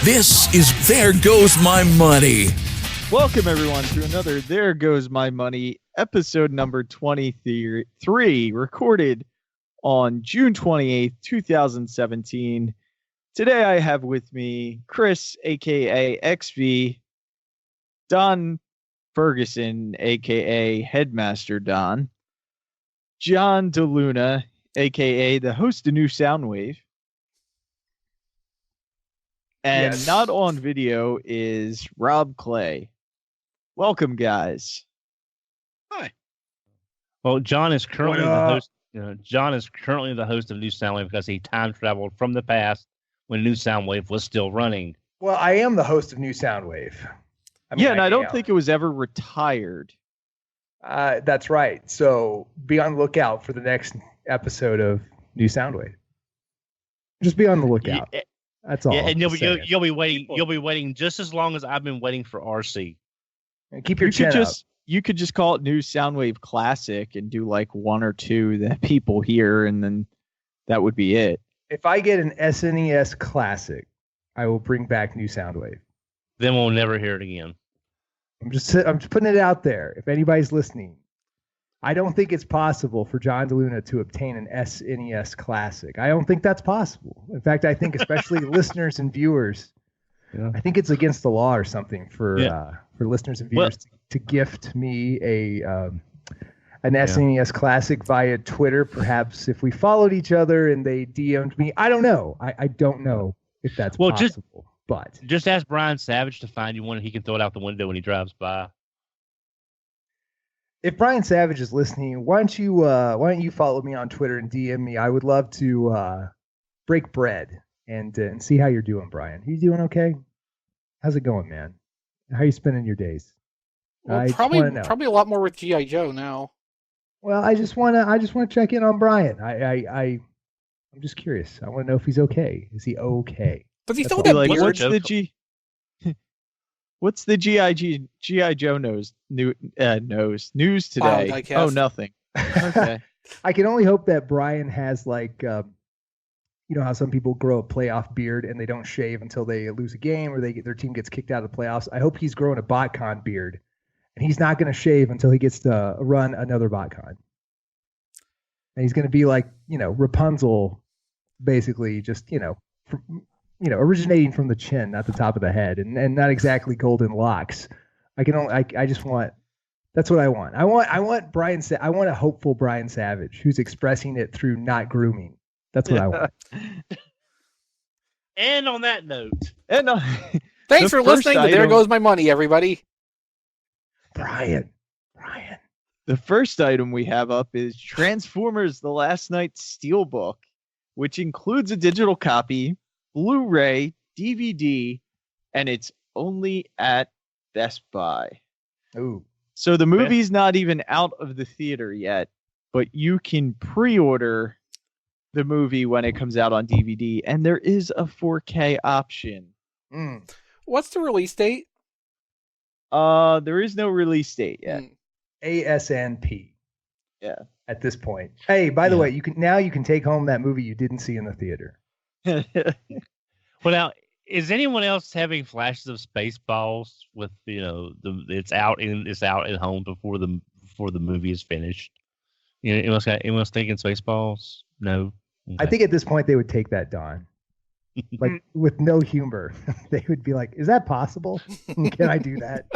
This is There Goes My Money. Welcome, everyone, to another There Goes My Money, episode number 23, recorded on June 28th, 2017. Today I have with me Chris, a.k.a. Exvee, Don Ferguson, a.k.a. Headmaster Don, John DeLuna, a.k.a. the host of New Soundwave, and not on video is Rob Clay. Welcome, guys. Hi. Well, John is currently the host. John is currently the host of New Soundwave because he time traveled from the past when New Soundwave was still running. Well, I am the host of New Soundwave. I don't think it was ever retired. That's right. So be on the lookout for the next episode of New Soundwave. Just be on the lookout. Yeah, that's all. Yeah, and you'll be waiting. You'll be waiting just as long as I've been waiting for RC. And keep your chin up. You could just call it New Soundwave Classic and do like one or two that people hear, and then that would be it. If I get an SNES Classic, I will bring back New Soundwave. Then we'll never hear it again. I'm just putting it out there. If anybody's listening, I don't think it's possible for John DeLuna to obtain an SNES Classic. I don't think that's possible. In fact, I think especially listeners and viewers, I think it's against the law or something for listeners and viewers to gift me an SNES Classic via Twitter. Perhaps if we followed each other and they DM'd me, I don't know. I don't know if that's possible. But just ask Brian Savage to find you one, and he can throw it out the window when he drives by. If Brian Savage is listening, why don't you follow me on Twitter and DM me? I would love to break bread and see how you're doing, Brian. You doing okay? How's it going, man? How are you spending your days? Well, probably a lot more with G.I. Joe now. Well, I just want to check in on Brian. I'm just curious. I want to know if he's okay. Is he okay? But he's still like, what's the G.I. Joe news today? Oh, nothing. Okay. I can only hope that Brian has like, you know how some people grow a playoff beard and they don't shave until they lose a game or their team gets kicked out of the playoffs. I hope he's growing a BotCon beard and he's not going to shave until he gets to run another BotCon. And he's going to be like, Rapunzel, basically just, originating from the chin, not the top of the head, and not exactly golden locks. I just want. That's what I want. I want I want a hopeful Brian Savage who's expressing it through not grooming. That's what I want. And on that note, thanks for listening to There Goes My Money, everybody. Brian. The first item we have up is Transformers: The Last Night SteelBook, which includes a digital copy, Blu-ray, DVD, and it's only at Best Buy. Ooh. So the movie's not even out of the theater yet, but you can pre-order the movie when it comes out on DVD, and there is a 4K option. What's the release date? There is no release date yet. ASNP. Yeah. At this point. Hey, by the way, you can take home that movie you didn't see in the theater. Well, now, is anyone else having flashes of Spaceballs with it's out at home before the movie is finished? Anyone's thinking Spaceballs? No. Okay. I think at this point they would take that, Don. Like with no humor, they would be like, "Is that possible? Can I do that?"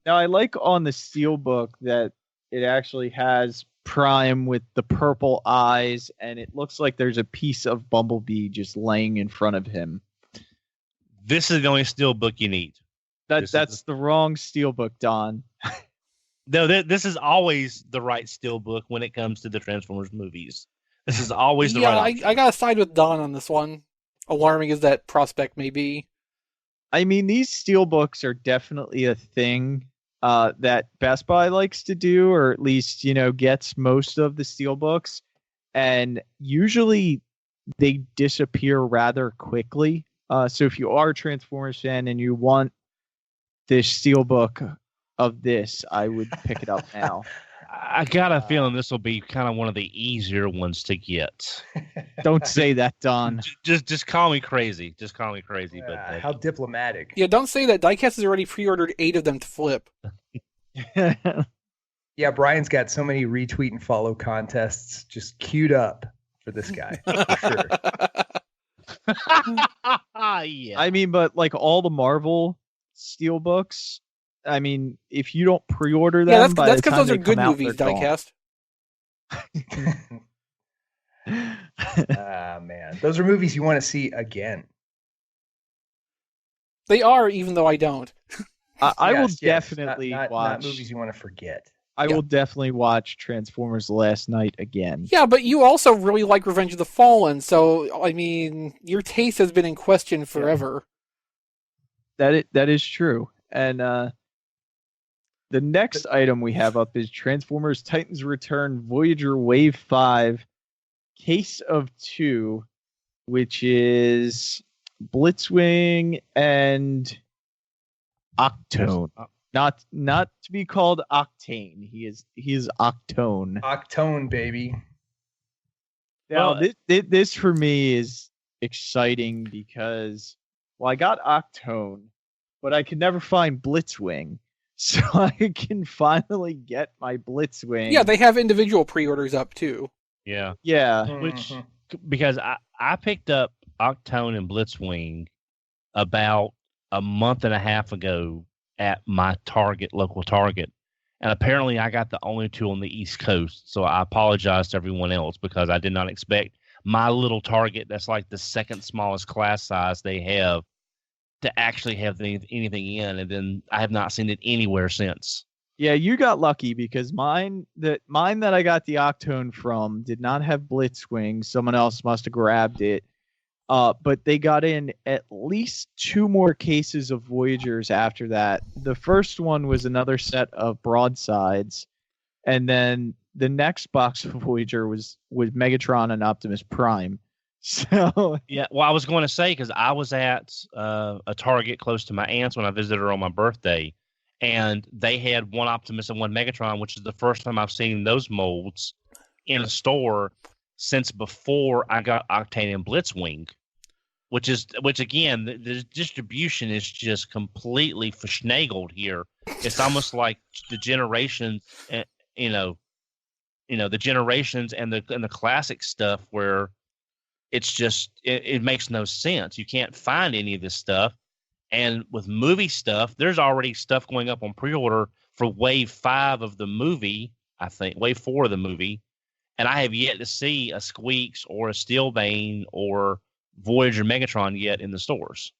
Now, I like on the SteelBook that it actually has Prime with the purple eyes, and it looks like there's a piece of Bumblebee just laying in front of him. This is the only SteelBook you need. That's the wrong SteelBook, Don. No, this is always the right SteelBook when it comes to the Transformers movies. This is always the right. I gotta side with Don on this one. Alarming as that prospect may be. I mean, these SteelBooks are definitely a thing that Best Buy likes to do, or at least, gets most of the SteelBooks. And usually they disappear rather quickly. So if you are a Transformers fan and you want this SteelBook of this, I would pick it up now. I got a feeling this will be kind of one of the easier ones to get. Don't say that, Don. Just call me crazy. Just call me crazy. But How diplomatic. Yeah, don't say that. Diecast has already pre-ordered 8 of them to flip. Yeah, Brian's got so many retweet and follow contests just queued up for this guy. For sure. yeah. I mean, but like all the Marvel SteelBooks, I mean, if you don't pre-order them, Yeah, by that's the because time those are they good come out, movies, they're gone. Ah, man. Those are movies you want to see again. They are, even though I don't. I will Yes, yes. definitely not watch. movies you want to forget. I will definitely watch Transformers: The Last Night again. Yeah, but you also really like Revenge of the Fallen, so, I mean, your taste has been in question forever. That is true. And the next item we have up is Transformers: Titans Return Voyager Wave 5 Case of 2, which is Blitzwing and Octone. Not to be called Octane. He is Octone. Octone, baby. Now, this for me is exciting because, well, I got Octone, but I could never find Blitzwing. So I can finally get my Blitzwing. Yeah, they have individual pre-orders up, too. Yeah. Yeah. Which, because I picked up Octone and Blitzwing about a month and a half ago at my local Target. And apparently I got the only 2 on the East Coast. So I apologize to everyone else because I did not expect my little Target, that's like the second smallest class size they have, to actually have anything in. And then I have not seen it anywhere since. Yeah, you got lucky because mine that I got the Octone from did not have Blitzwing. Someone else must have grabbed it. But they got in at least 2 more cases of Voyagers after that. The first one was another set of broadsides, and then the next box of Voyager was Megatron and Optimus Prime. So yeah, well, I was going to say, because I was at a Target close to my aunt's when I visited her on my birthday, and they had one Optimus and one Megatron, which is the first time I've seen those molds in a store since before I got Octane and Blitzwing, which again, the distribution is just completely finagled here. It's almost like the generations, the generations and the classic stuff where it's just, it makes no sense. You can't find any of this stuff. And with movie stuff, there's already stuff going up on pre-order for Wave 5 of the movie, I think, Wave 4 of the movie. And I have yet to see a Squeaks or a Steelbane or Voyager Megatron yet in the stores.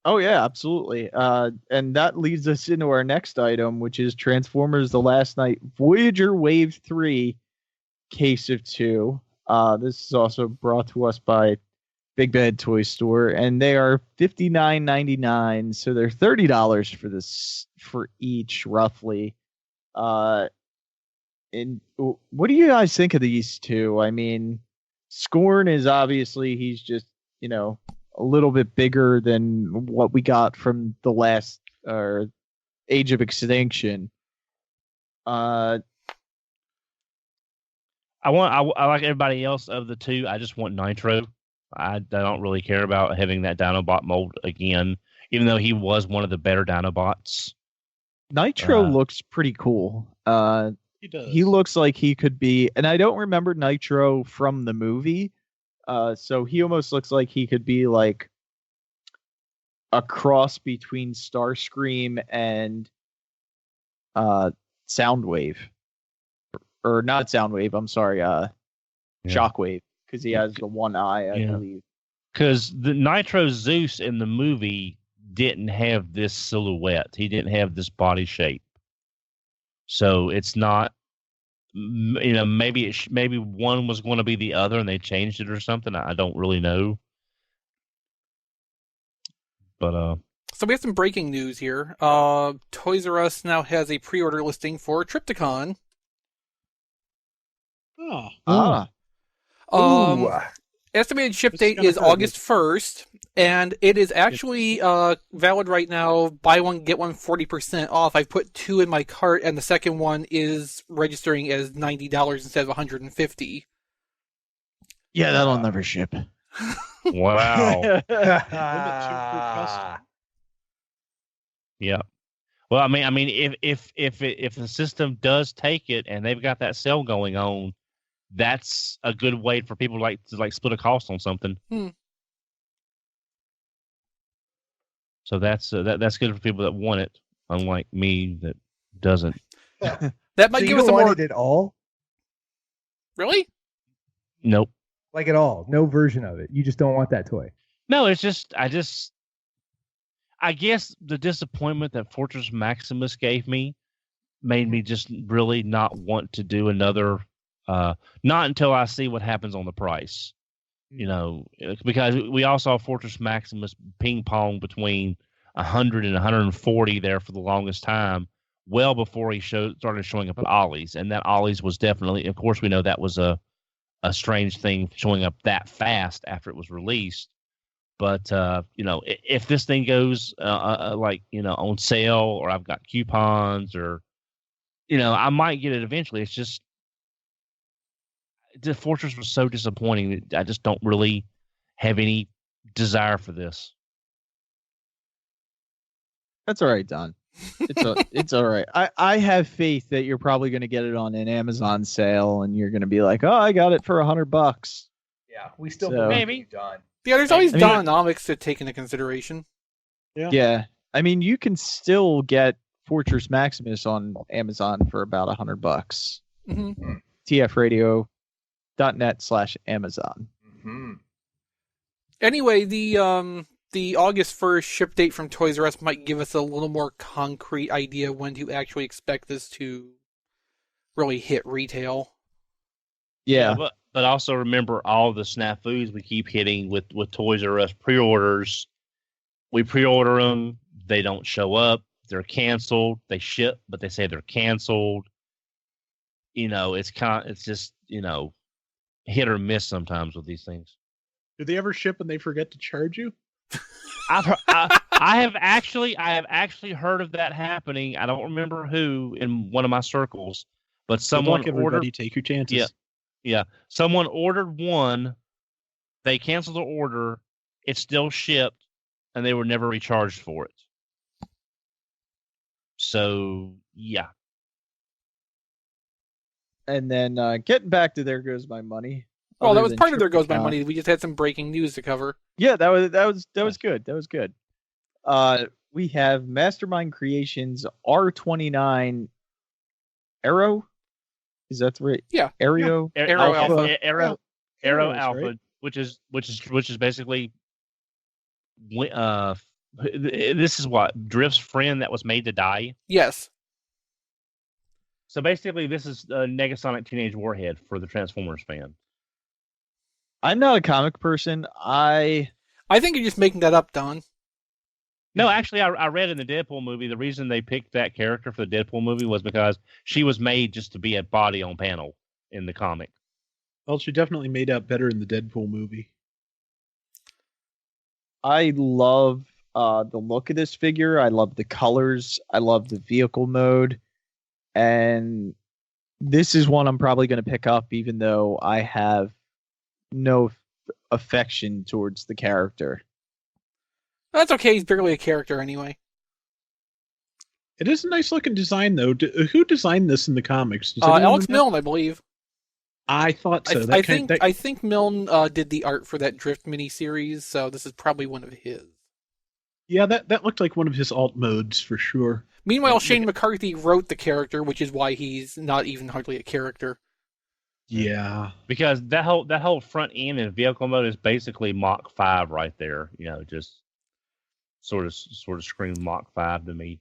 Oh, yeah, absolutely. And that leads us into our next item, which is Transformers: The Last Night Voyager Wave 3 Case of 2. This is also brought to us by Big Bad Toy Store, and they are $59.99, so they're $30 for each, roughly. And what do you guys think of these two? I mean, Scorn is obviously, he's just, a little bit bigger than what we got from the last Age of Extinction. I like everybody else of the two. I just want Nitro. I don't really care about having that Dinobot mold again, even though he was one of the better Dinobots. Nitro looks pretty cool. He does. He looks like he could be, and I don't remember Nitro from the movie, so he almost looks like he could be like a cross between Starscream and Soundwave. Or not Soundwave, I'm sorry, Shockwave, because he has the one eye, I believe. Because the Nitro Zeus in the movie didn't have this silhouette. He didn't have this body shape. So it's not, maybe one was going to be the other and they changed it or something. I don't really know. But so we have some breaking news here. Toys R Us now has a pre-order listing for Trypticon. Oh. Estimated ship date is August 1st, And it is actually valid right now. Buy one, get one 40% off. I've put 2 in my cart, and the second one is registering as $90 instead of $150. Yeah, that'll never ship. Wow. Limit 2 per custom. Yeah. Well, I mean, if the system does take it and they've got that sale going on, that's a good way for people to split a cost on something. So that's good for people that want it, unlike me that doesn't. That might So give you us don't a more. want it at all? Really? Nope. Like at all? No version of it. You just don't want that toy. No, it's just I guess the disappointment that Fortress Maximus gave me made me just really not want to do another. Not until I see what happens on the price. You know, because we all saw Fortress Maximus ping pong between 100 and 140 there for the longest time, well before he started showing up at Ollie's. And that Ollie's was definitely, of course, we know that was a strange thing showing up that fast after it was released. But, you know, if this thing goes on sale, or I've got coupons, or, you know, I might get it eventually. It's just, the Fortress was so disappointing that I just don't really have any desire for this. That's all right, Don. It's all right. I have faith that you're probably going to get it on an Amazon sale, and you're going to be like, "Oh, I got it for $100." Yeah, we still So- believe Maybe. you, John. Yeah, there's always I mean- Dononomics to take into consideration. Yeah, I mean, you can still get Fortress Maximus on Amazon for about $100. Mm-hmm. tfradio.net/Amazon. Mm-hmm. Anyway, the August 1st ship date from Toys R Us might give us a little more concrete idea when to actually expect this to really hit retail. Yeah. But also remember all the snafus we keep hitting with Toys R Us pre-orders. We pre-order them, they don't show up, they're canceled. They ship, but they say they're canceled. You know, it's just, you know, hit or miss sometimes with these things. Do they ever ship and they forget to charge you? I have actually heard of that happening. I don't remember who in one of my circles, but someone Good luck, everybody. ordered. Take your chances. Yeah, someone ordered one. They canceled the order. It still shipped, and they were never recharged for it. So yeah. And then getting back to There Goes My Money. Oh, other that was than part of There Goes My Triplicon. Money. We just had some breaking news to cover. Yeah, that was good. That was good. We have Mastermind Creations R29 AERO. Is that right? Yeah. AERO. Aero Alpha. Aero Aero's Alpha, right. which is basically this is what Drift's friend that was made to die. Yes. So basically, this is Negasonic Teenage Warhead for the Transformers fan. I'm not a comic person. I think you're just making that up, Don. No, actually, I read in the Deadpool movie the reason they picked that character for the Deadpool movie was because she was made just to be a body on panel in the comic. Well, she definitely made out better in the Deadpool movie. I love the look of this figure. I love the colors. I love the vehicle mode. And this is one I'm probably going to pick up, even though I have no affection towards the character. That's okay. He's barely a character anyway. It is a nice looking design, though. Who designed this in the comics? Does anyone Alex remember? Milne, I believe. I thought so. I think Milne did the art for that Drift miniseries, so this is probably one of his. Yeah, that looked like one of his alt modes for sure. Meanwhile, Shane McCarthy wrote the character, which is why he's not even hardly a character. Yeah. Because that whole front end and vehicle mode is basically Mach 5 right there. You know, just sort of scream Mach 5 to me.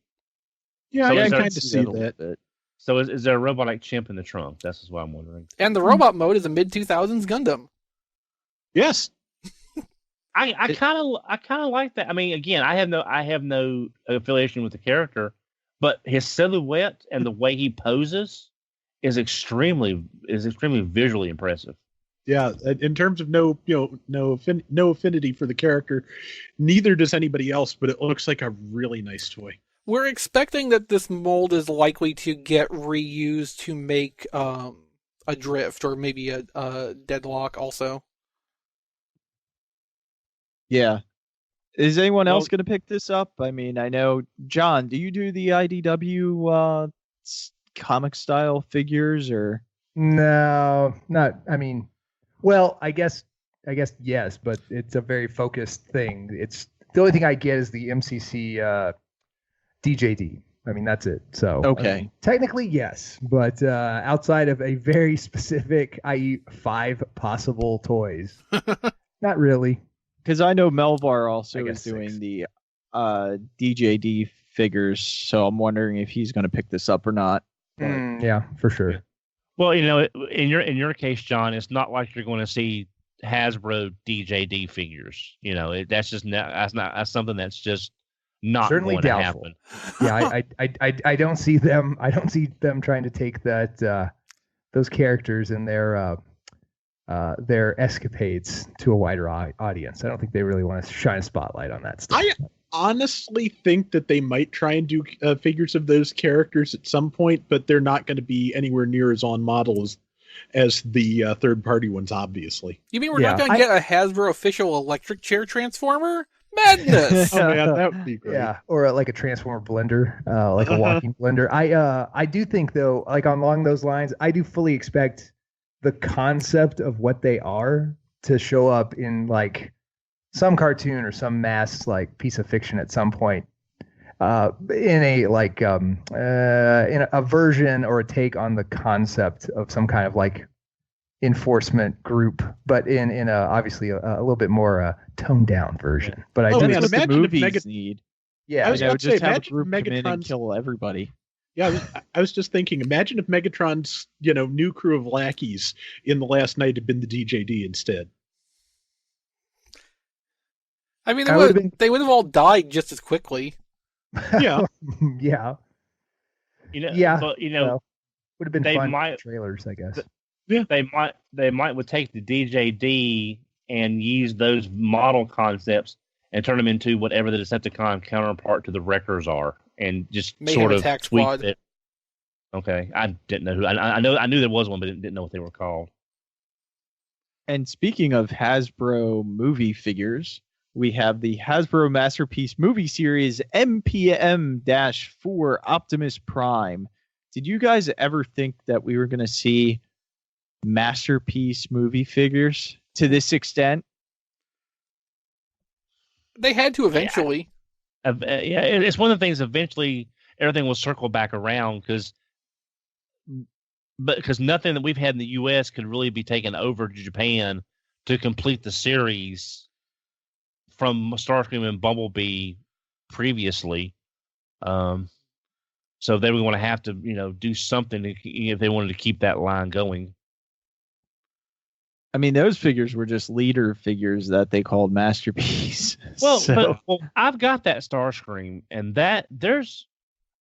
Yeah, So I is can there- kind of see a little that. bit. So is there a robotic chimp in the trunk? That's just what I'm wondering. And the robot mode is a mid-2000s Gundam. Yes. I kind of like that. I mean, again, I have no affiliation with the character, but his silhouette and the way he poses is extremely visually impressive. Yeah, in terms of no affinity for the character, neither does anybody else. But it looks like a really nice toy. We're expecting that this mold is likely to get reused to make a drift or maybe a deadlock also. Yeah. Is anyone else going to pick this up? I mean, I know, John, do you do the IDW comic style figures or? No, not. I mean, well, I guess yes, but it's a very focused thing. It's the only thing I get is the MCC DJD. I mean, that's it. So okay, I mean, technically yes, but outside of a very specific, i.e., 5 possible toys, not really. Because I know Melvar also is 6. doing the DJD figures, so I'm wondering if he's going to pick this up or not. Yeah, for sure. Well, in your case, John, it's not like you're going to see Hasbro DJD figures. That's just that's something that's just not certainly going to doubtful. happen. Yeah, I don't see them. I don't see them trying to take that those characters and their escapades to a wider audience. I don't think they really want to shine a spotlight on that stuff. I honestly think that they might try and do figures of those characters at some point, but they're not going to be anywhere near as on model as the third-party ones, obviously. You mean we're not going to get a Hasbro official electric chair transformer? Madness! Oh man, that would be great. Yeah, or like a transformer blender, like a walking blender. I do think though, like along those lines, I do fully expect the concept of what they are to show up in like some cartoon or some mass like piece of fiction at some point, in a like in a version or a take on the concept of some kind of like enforcement group, but in a obviously a little bit more toned down version. But I do that's what the imagine if movies need. yeah, I was about to say, just have a imagine group come in and Megatron's- kill everybody. Yeah, I was just thinking, imagine if Megatron's, new crew of lackeys in the last night had been the DJD instead. I mean, I would've been- they would have all died just as quickly. Yeah. yeah, Yeah, but would have been they fun might- trailers, I guess. they might would take the DJD and use those model concepts and turn them into whatever the Decepticon counterpart to the Wreckers are, and just Mayhem sort of Attack tweak Squad. it. Okay, I didn't know who. I knew there was one, but didn't know what they were called. And speaking of Hasbro movie figures, we have the Hasbro Masterpiece movie series MPM-4 Optimus Prime. Did you guys ever think that we were going to see Masterpiece movie figures to this extent? They had to eventually. It's one of the things. Eventually, everything will circle back around because nothing that we've had in the U.S. could really be taken over to Japan to complete the series from Starscream and Bumblebee previously. So they were going to have to, do something if they wanted to keep that line going. I mean, those figures were just leader figures that they called Masterpiece. Well, So- but I've got that Starscream, and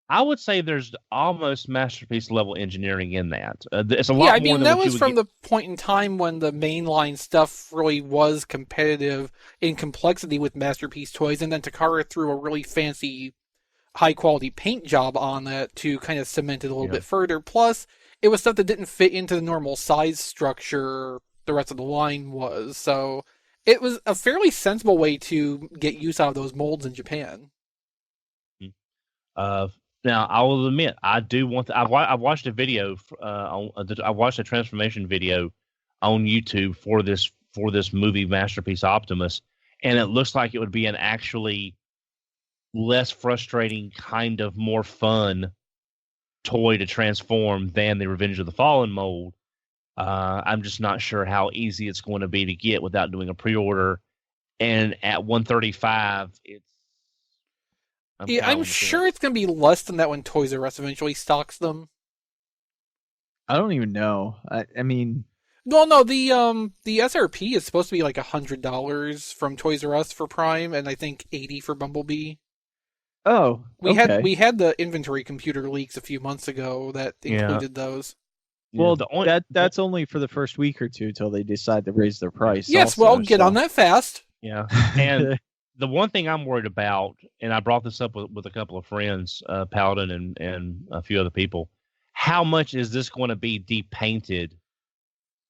I would say there's almost Masterpiece level engineering in that. It's a lot Yeah, I more mean, than that what you was would from get. the point in time when the mainline stuff really was competitive in complexity with Masterpiece toys, and then Takara threw a really fancy, high-quality paint job on that to kind of cement it a little bit further. Plus, it was stuff that didn't fit into the normal size structure the rest of the line was, so it was a fairly sensible way to get use out of those molds in Japan. Now, I will admit, I do want. I watched a video. I watched a transformation video on YouTube for this movie Masterpiece Optimus, and it looks like it would be an actually less frustrating, kind of more fun toy to transform than the Revenge of the Fallen mold. I'm just not sure how easy it's going to be to get without doing a pre-order. And at $135, I'm sure it's going to be less than that when Toys R Us eventually stocks them. I don't even know. I mean, Well, no, the SRP is supposed to be like $100 from Toys R Us for Prime, and I think $80 for Bumblebee. oh, We had the inventory computer leaks a few months ago that included those. Well, Yeah. that's only for the first week or two till they decide to raise their price. Yes, also, well, get so. on that fast. Yeah, and the one thing I'm worried about, and I brought this up with a couple of friends, Paladin and a few other people, how much is this going to be depainted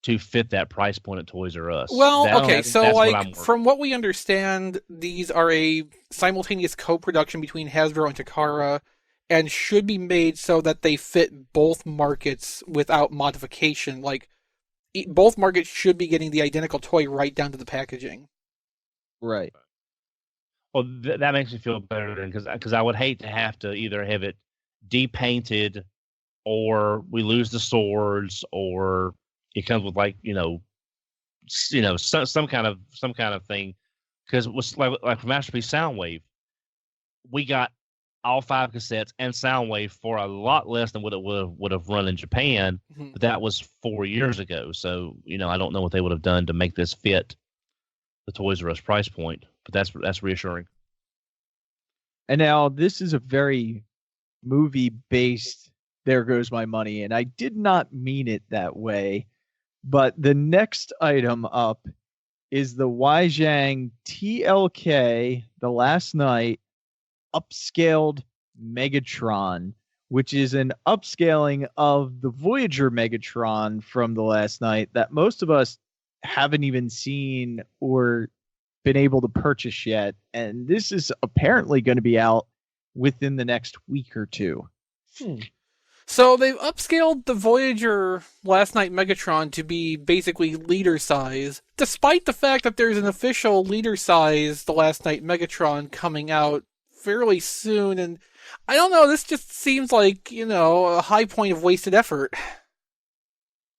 to fit that price point at Toys R Us? Well, okay, so that's what I'm like worried from what we understand, these are a simultaneous co-production between Hasbro and Takara, and should be made so that they fit both markets without modification. Like both markets should be getting the identical toy right down to the packaging. Right. Well, that makes me feel better then, because I would hate to have to either have it depainted, or we lose the swords, or it comes with some kind of thing. Because it was like for Masterpiece Soundwave, we got all 5 cassettes and Soundwave for a lot less than what it would have run in Japan. Mm-hmm. But that was 4 years ago, so I don't know what they would have done to make this fit the Toys R Us price point. But that's reassuring. And now this is a very movie-based There Goes My Money, and I did not mean it that way. But the next item up is the Jiang TLK, The Last Night, Upscaled Megatron, which is an upscaling of the Voyager Megatron from The Last Night that most of us haven't even seen or been able to purchase yet. And this is apparently going to be out within the next week or two. So they've upscaled the Voyager Last Night Megatron to be basically leader size, despite the fact that there's an official leader size The Last Night Megatron coming out fairly soon. And I don't know, this just seems like, a high point of wasted effort.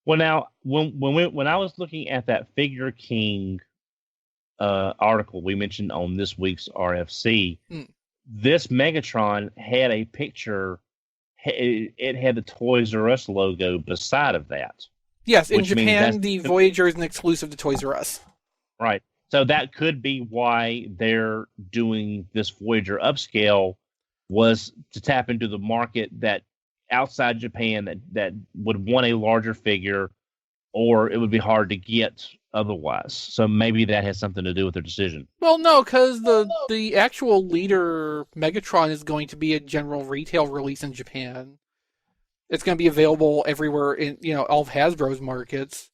Well, now, when I was looking at that Figure King article we mentioned on this week's RFC, this Megatron had a picture. It had the Toys R Us logo beside of that. Yes, in Japan, the Voyager is an exclusive to Toys R Us. Right. So that could be why they're doing this Voyager upscale, was to tap into the market that outside Japan that would want a larger figure, or it would be hard to get otherwise. So maybe that has something to do with their decision. Well, no, because the actual leader Megatron is going to be a general retail release in Japan. It's going to be available everywhere in all of Hasbro's markets.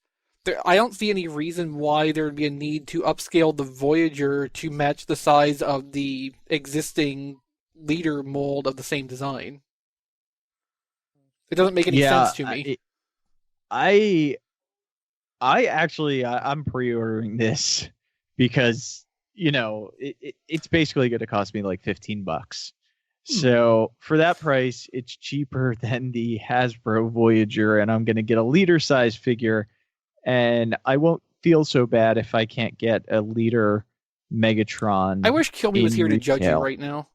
I don't see any reason why there would be a need to upscale the Voyager to match the size of the existing leader mold of the same design. It doesn't make any sense to me. I'm pre-ordering this because, it's basically going to cost me like $15. So for that price, it's cheaper than the Hasbro Voyager, and I'm going to get a leader size figure, and I won't feel so bad if I can't get a leader Megatron. I wish Kilby was here to judge you retail. right now.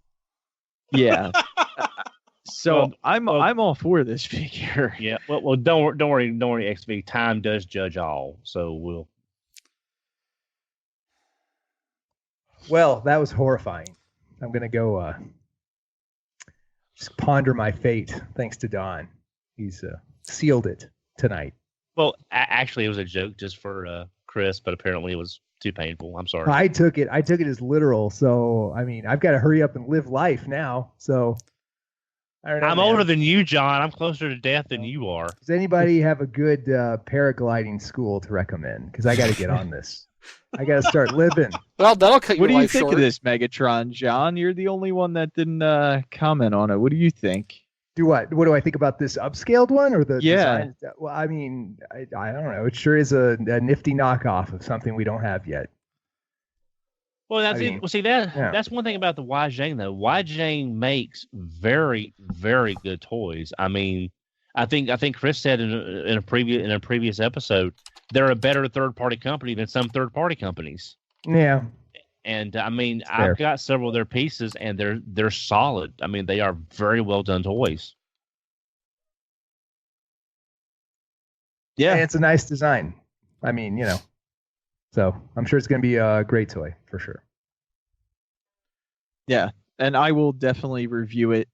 Yeah. So I'm all for this figure. Yeah. Well, don't worry, Exvee. Time does judge all. So we'll. Well, that was horrifying. I'm gonna go just ponder my fate. Thanks to Don, he's sealed it tonight. Well, actually, it was a joke just for Chris, but apparently it was too painful. I'm sorry. I took it as literal. So I mean, I've got to hurry up and live life now. So. I'm older than you, John. I'm closer to death than you are. Does anybody have a good paragliding school to recommend? Because I got to get on this. I got to start living. Well, that'll cut your life short. What do you think short. of this Megatron, John? You're the only one that didn't comment on it. What do you think? Do what? What do I think about this upscaled one or the design? Well, I mean, I don't know. It sure is a nifty knockoff of something we don't have yet. Well, that's one thing about the Jiang though. Jiang makes very, very good toys. I mean, I think Chris said in a previous episode, they're a better third-party company than some third-party companies. Yeah. And I mean, I've got several of their pieces, and they're solid. I mean, they are very well done toys. Yeah, and it's a nice design. I mean, so I'm sure it's going to be a great toy for sure. Yeah, and I will definitely review it.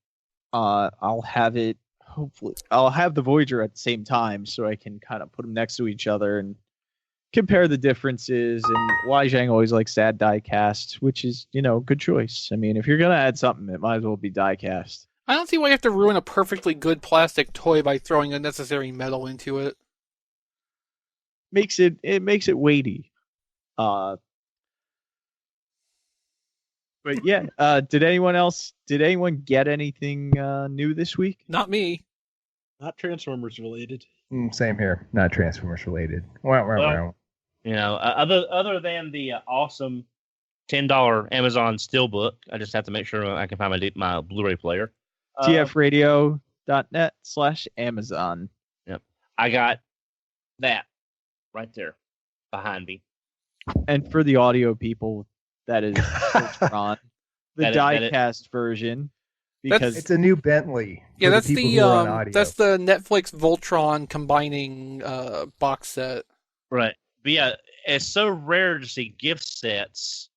I'll have it hopefully I'll have the Voyager at the same time, so I can kind of put them next to each other and compare the differences. And why Jiang always likes to add die cast, which is, good choice. I mean, if you're gonna add something, it might as well be die cast. I don't see why you have to ruin a perfectly good plastic toy by throwing unnecessary metal into it. Makes it weighty. But yeah, did anyone get anything new this week? Not me. Not Transformers related. Same here. Not Transformers related. Well, other than the awesome $10 Amazon SteelBook, I just have to make sure I can find my Blu-ray player. tfradio.net/Amazon. Yep. I got that right there behind me. And for the audio people, that is Voltron, the die-cast version, because it's a new Bentley. Yeah, that's the Netflix Voltron combining box set. Right. But yeah, it's so rare to see gift sets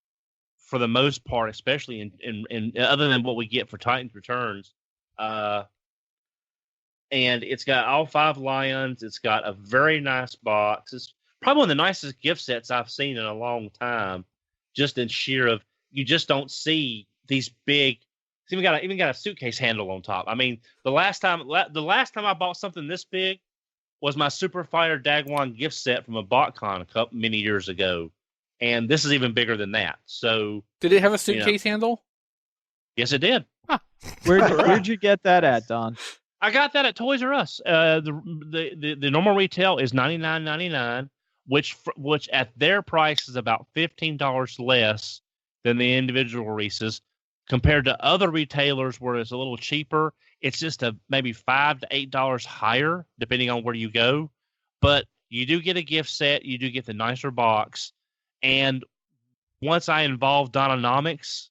for the most part, especially in other than what we get for Titans Returns. And it's got all 5 lions. It's got a very nice box. It's probably one of the nicest gift sets I've seen in a long time. Just in sheer of, you just don't see these big. It's even got a suitcase handle on top. I mean, the last time I bought something this big was my Super Fighter Dagwan gift set from a BotCon many years ago, and this is even bigger than that. So, did it have a suitcase handle? Yes, it did. Huh. Where'd you get that at, Don? I got that at Toys R Us. The normal retail is $99.99, which at their price is about $15 less than the individual releases. Compared to other retailers where it's a little cheaper, it's just maybe $5 to $8 higher, depending on where you go. But you do get a gift set. You do get the nicer box. And once I involved Dononomics,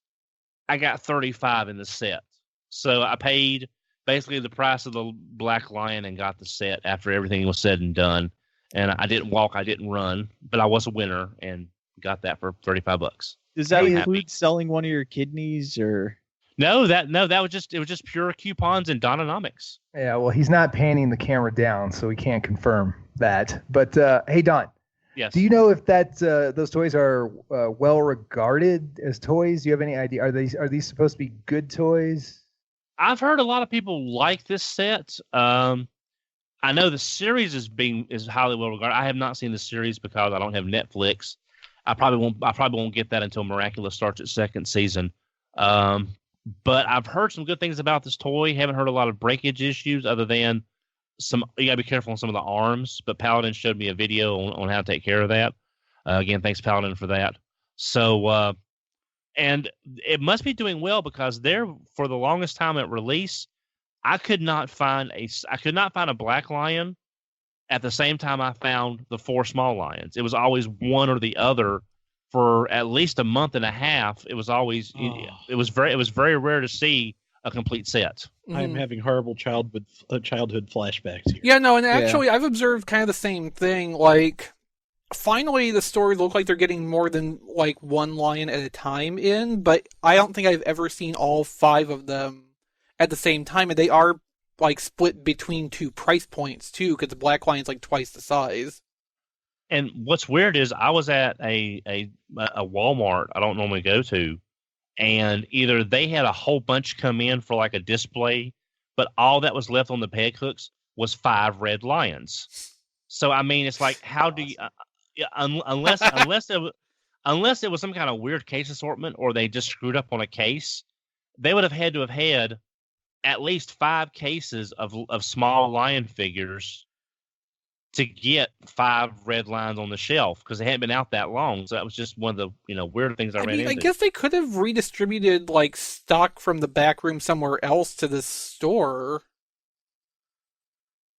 I got 35 in the set. So I paid basically the price of the Black Lion and got the set after everything was said and done. And I didn't walk, I didn't run, but I was a winner and got that for $35. Does that include selling one of your kidneys, or? No, that was just pure coupons and Dononomics. Yeah, well, he's not panning the camera down, so we can't confirm that. But hey, Don. Yes. Do you know if those toys are well regarded as toys? Do you have any idea? Are these supposed to be good toys? I've heard a lot of people like this set. I know the series is highly well regarded. I have not seen the series because I don't have Netflix. I probably won't get that until Miraculous starts its second season. But I've heard some good things about this toy. Haven't heard a lot of breakage issues other than you gotta be careful on some of the arms. But Paladin showed me a video on how to take care of that. Again, thanks Paladin for that. So, and it must be doing well because for the longest time at release, I could not find a Black Lion at the same time I found the 4 small lions. It was always one or the other for at least a month and a half. It was always it was very rare to see a complete set. I'm having horrible childhood flashbacks here. Yeah, no, and actually I've observed kind of the same thing. Like, finally the story looked like they're getting more than like one lion at a time in, but I don't think I've ever seen all 5 of them at the same time, and they are like split between 2 price points too, because the Black Lion's like twice the size. And what's weird is I was at a Walmart I don't normally go to, and either they had a whole bunch come in for like a display, but all that was left on the peg hooks was 5 red lions. So I mean, it's like, how do you unless it was some kind of weird case assortment or they just screwed up on a case, they would have had to have had at least 5 cases of small lion figures to get 5 red lions on the shelf because they hadn't been out that long. So that was just one of the weird things I ran into. I guess they could have redistributed like stock from the back room somewhere else to the store.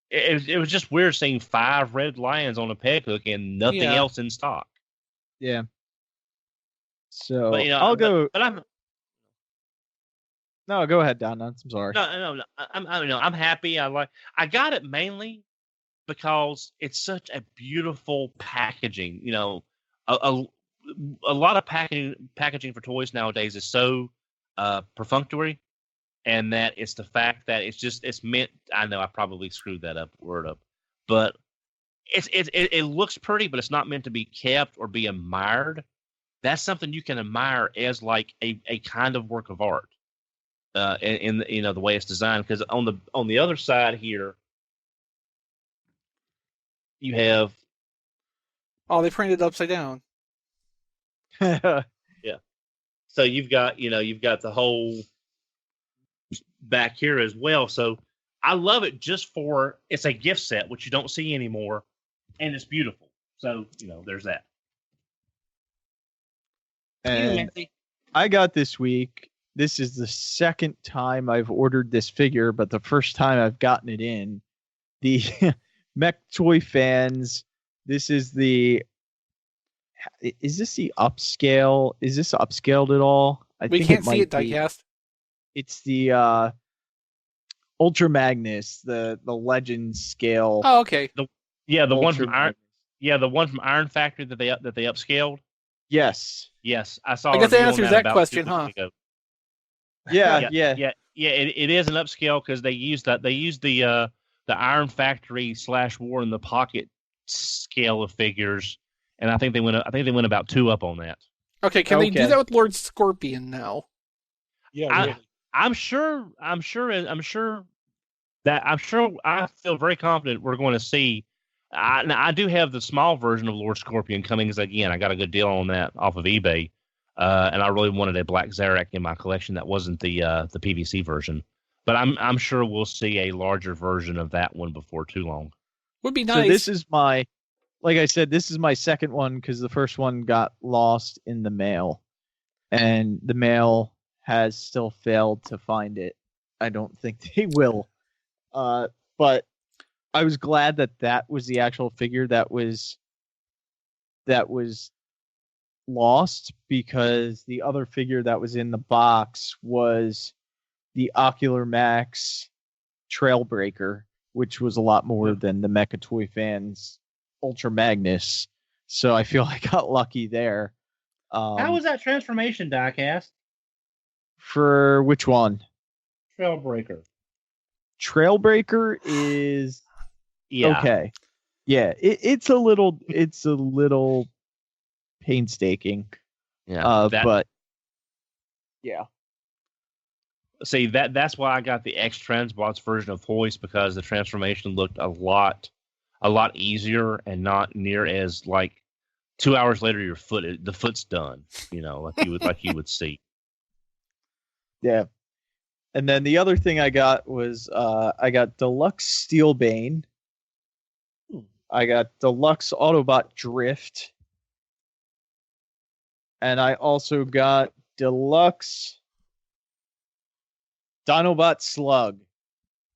It was just weird seeing 5 red lions on a peg hook and nothing else in stock. Yeah. So but, I'll go. But I'm. No, go ahead, Don. I'm sorry. No. I'm happy. I got it mainly because it's such a beautiful packaging. A lot of packaging for toys nowadays is so perfunctory, and that it's the fact that it's meant. I know I probably screwed that word up, but it looks pretty, but it's not meant to be kept or be admired. That's something you can admire as like a kind of work of art, in the way it's designed. Because on the other side here, you have they printed it upside down. yeah. So you've got the whole back here as well. So I love it just for it's a gift set, which you don't see anymore, and it's beautiful. So there's that. And I got this week. This is the second time I've ordered this figure, but the first time I've gotten it in. The Mech Toy fans. This is the. Is this the upscale? Is this upscaled at all? We can't see it diecast. It's the Ultra Magnus, the Legend scale. Oh, okay. The one from Iron Factory that they upscaled. Yes. I saw. I guess that answers that question, huh? Yeah. It is an upscale because they used the Iron Factory / War in the Pocket scale of figures, and I think they went about 2 up on that. Okay, can they do that with Lord Scorpion now? Yeah, really. I'm sure. I feel very confident we're going to see. Now I do have the small version of Lord Scorpion coming, because again, I got a good deal on that off of eBay, and I really wanted a black Zarak in my collection that wasn't the PVC version. But I'm sure we'll see a larger version of that one before too long. Would be nice. So this is like I said, this is my second one because the first one got lost in the mail, and the mail has still failed to find it. I don't think they will. But I was glad that was the actual figure that was lost, because the other figure that was in the box was the Ocular Max Trailbreaker, which was a lot more than the Mecha Toy fans Ultra Magnus. So I feel I got lucky there. How was that transformation diecast? For which one? Trailbreaker. Trailbreaker is okay. Yeah, it's a little painstaking. Yeah, but yeah. See, that's why I got the X Transbots version of Hoist, because the transformation looked a lot easier and not near as like 2 hours later the foot's done. Like you would see. Yeah. And then the other thing I got was I got Deluxe Steelbane. I got Deluxe Autobot Drift. And I also got Deluxe Dinobot Slug,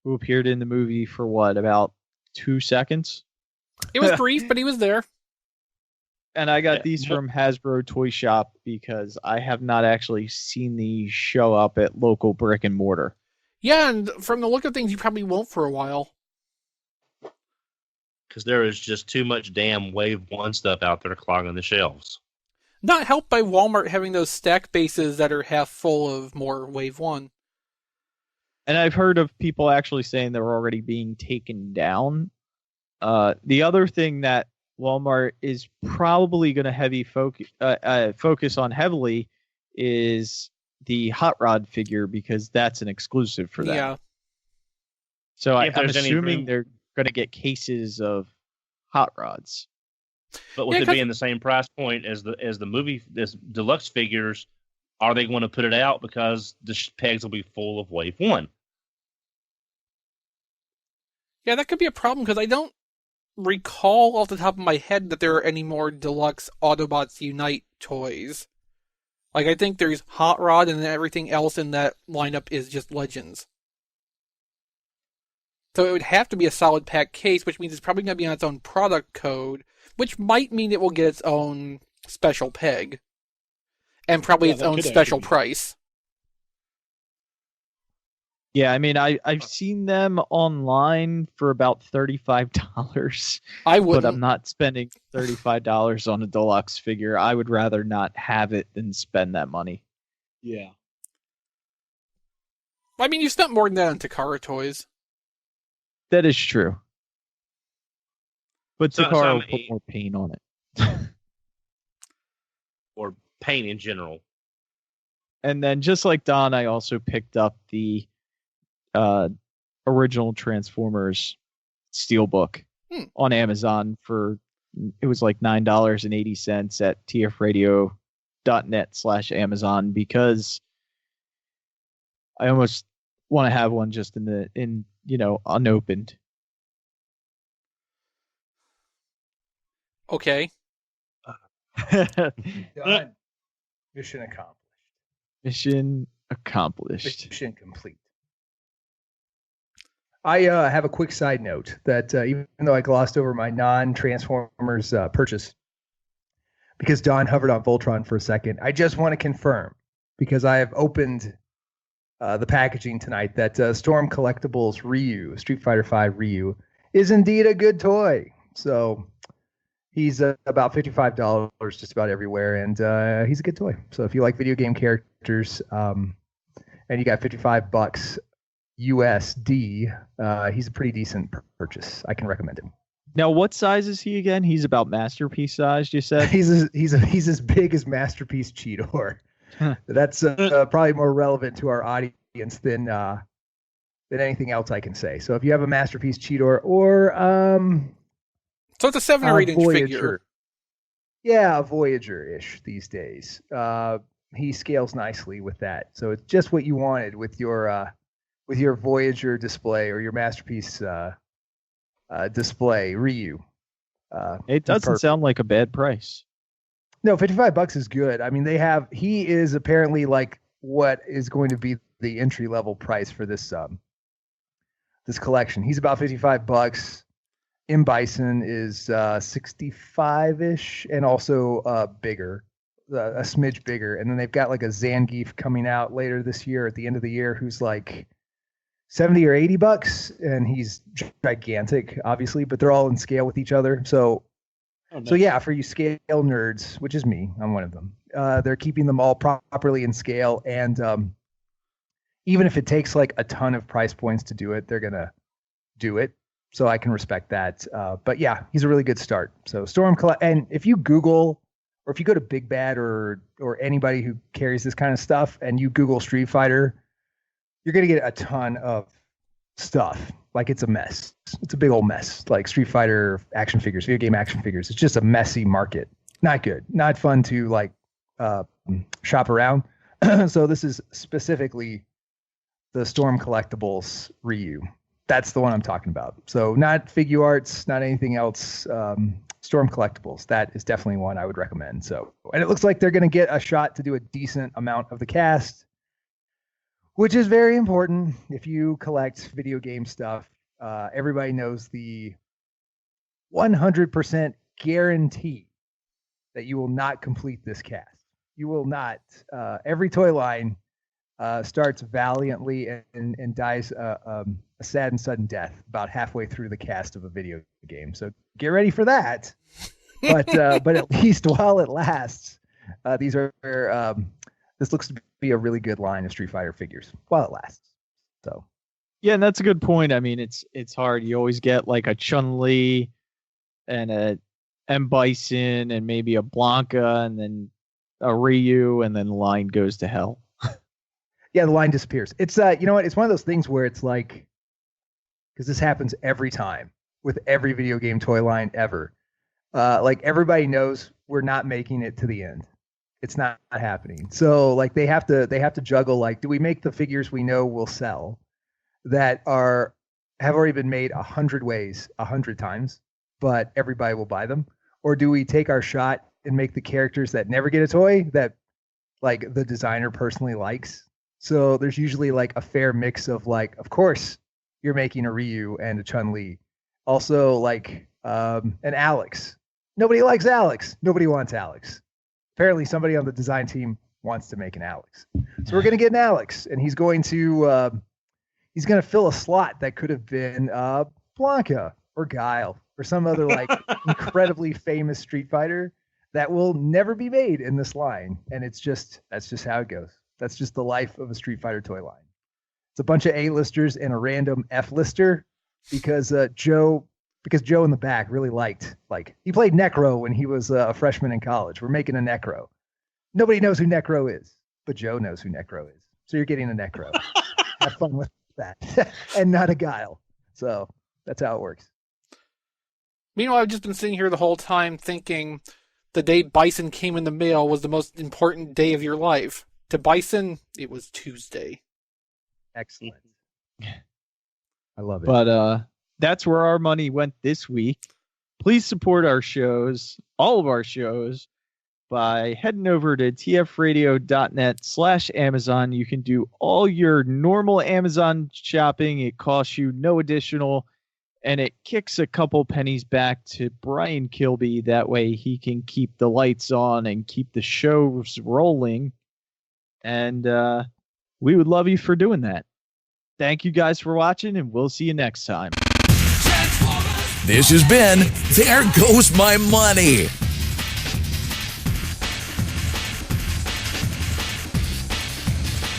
who appeared in the movie for about 2 seconds? It was brief, but he was there. And I got these from Hasbro Toy Shop because I have not actually seen these show up at local brick and mortar. Yeah, and from the look of things, you probably won't for a while. Because there is just too much damn Wave 1 stuff out there clogging the shelves. Not helped by Walmart having those stack bases that are half full of more Wave 1. And I've heard of people actually saying they're already being taken down. The other thing that Walmart is probably going to focus on heavily is the Hot Rod figure, because that's an exclusive for them. Yeah. So I'm assuming they're going to get cases of Hot Rods. But with it being the same price point as the movie, this deluxe figures, are they going to put it out because the pegs will be full of Wave 1? Yeah, that could be a problem, because I don't recall off the top of my head that there are any more deluxe Autobots Unite toys. Like, I think there's Hot Rod, and then everything else in that lineup is just Legends. So it would have to be a solid pack case, which means it's probably going to be on its own product code, which might mean it will get its own special peg. And probably its own special price. Yeah, I mean, I've seen them online for about $35. I wouldn't. But I'm not spending $35 on a deluxe figure. I would rather not have it than spend that money. Yeah. I mean, you spent more than that on Takara toys. That is true. But So, Takara I will put mean- more paint on it. Or paint in general. And then just like Don, I also picked up the original Transformers SteelBook on Amazon for, it was like $9.80 at tfradio.net/Amazon, because I almost want to have one just unopened. Okay. Done. Mission accomplished. Mission accomplished. Mission complete. I have a quick side note that even though I glossed over my non-Transformers purchase, because Don hovered on Voltron for a second, I just want to confirm, because I have opened the packaging tonight, that Storm Collectibles Ryu, Street Fighter V Ryu, is indeed a good toy. So he's about $55 just about everywhere, and he's a good toy. So if you like video game characters and you got $55 USD, he's a pretty decent purchase. I can recommend him. Now, what size is he again? He's about Masterpiece sized, you said? He's as big as Masterpiece Cheetor. That's probably more relevant to our audience than anything else I can say. So if you have a Masterpiece Cheetor or So it's a 7 or 8 inch Voyager. figure. Yeah, a Voyager-ish these days. He scales nicely with that. So it's just what you wanted with your Voyager display or your Masterpiece display, Ryu. It doesn't perfect. sound like a bad price. No, $55 is good. I mean, he is apparently like what is going to be the entry level price for this this collection. He's about $55. M Bison is 65-ish and also bigger, a smidge bigger. And then they've got like a Zangief coming out later this year at the end of the year who's like $70 or $80, and he's gigantic, obviously, but they're all in scale with each other. So yeah, for you scale nerds, which is me, I'm one of them. They're keeping them all properly in scale, and even if it takes like a ton of price points to do it, they're gonna do it. So I can respect that. But yeah, he's a really good start. So and if you Google, or if you go to Big Bad or anybody who carries this kind of stuff, and you Google Street Fighter, you're gonna get a ton of stuff. Like, it's a mess. It's a big old mess. Like Street Fighter action figures, video game action figures. It's just a messy market. Not good. Not fun to like shop around. So this is specifically the Storm Collectibles Ryu. That's the one I'm talking about. So not Figure Arts, not anything else. Storm Collectibles. That is definitely one I would recommend. So, and it looks like they're going to get a shot to do a decent amount of the cast, which is very important if you collect video game stuff. Everybody knows the 100% guarantee that you will not complete this cast. You will not. Every toy line starts valiantly and dies a sad and sudden death about halfway through the cast of a video game. So get ready for that. But at least while it lasts, these are this looks to be a really good line of Street Fighter figures while it lasts. So Yeah, and that's a good point. I mean, it's hard. You always get like a Chun-Li and a M. Bison and maybe a Blanca and then a Ryu, and then the line goes to hell. yeah, the line disappears. It's you know what? It's one of those things where it's like, because this happens every time with every video game toy line ever. Like, everybody knows we're not making it to the end. It's not happening. So like they have to juggle, like, do we make the figures we know will sell that have already been made 100 ways 100 times, but everybody will buy them? Or do we take our shot and make the characters that never get a toy that like the designer personally likes? So there's usually like a fair mix of, like, of course you're making a Ryu and a Chun-Li. Also like an Alex. Nobody likes Alex. Nobody wants Alex. Apparently somebody on the design team wants to make an Alex. So we're going to get an Alex, and he's going to fill a slot that could have been Blanca or Guile or some other like incredibly famous Street Fighter that will never be made in this line. And that's just how it goes. That's just the life of a Street Fighter toy line. It's a bunch of A-listers and a random F-lister because Joe in the back really liked, he played Necro when he was a freshman in college. We're making a Necro. Nobody knows who Necro is, but Joe knows who Necro is. So you're getting a Necro. Have fun with that. And not a Guile. So that's how it works. Meanwhile, I've just been sitting here the whole time thinking the day Bison came in the mail was the most important day of your life. To Bison, it was Tuesday. Excellent. I love it. But that's where our money went this week. Please support our shows, all of our shows, by heading over to tfradio.net/Amazon. You can do all your normal Amazon shopping. It costs you no additional, and it kicks a couple pennies back to Brian Kilby. That way he can keep the lights on and keep the shows rolling. And we would love you for doing that. Thank you guys for watching, and we'll see you next time. This has been There Goes My Money.